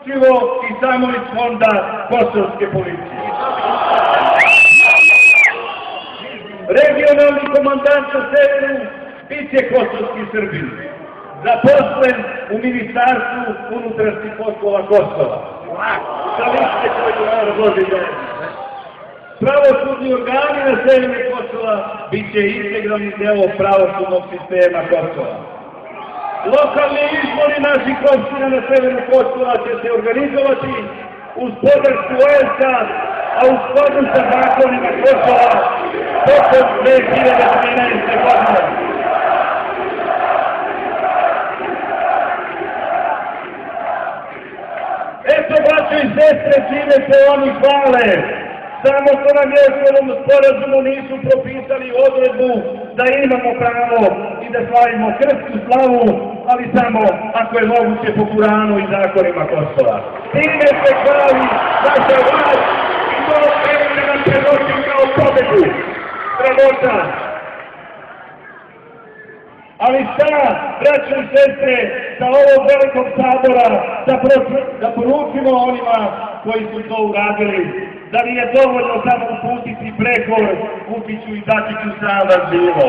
isključivo i samo iz fonda kosovske policije. Regionalni komandant na severu bit će kosovski Srbin, zaposlen u Ministarstvu unutrašnjih poslova Kosova. Sa liste koju razloži zajedno. Pravosudni organi na severu Kosova bit će integralni deo pravosudnog sistema Kosova. Lokalni izbori naših opština na severu Kosova će se organizovati uz podršku OES-a, a u skladu sa zakonima Kosova tokom 2013. godine. Eto, braćo i sestre, čime se oni hvale. Samo što nam još u ovom sporazumu nisu propisali odredbu da imamo pravo i da slavimo krstsku slavu, ali samo ako je moguće po Kuranu i zakonima Kosova. Time se hvali naša vlast i to vremena nam prenosi kao pobedu. Sramota. Ali šta, braćo i sestre, sa ovog velikog sabora da poručimo onima koji su to uradili, da nije dovoljno samo uputiti prekor Vučiću i Dačiću sam vas bilo.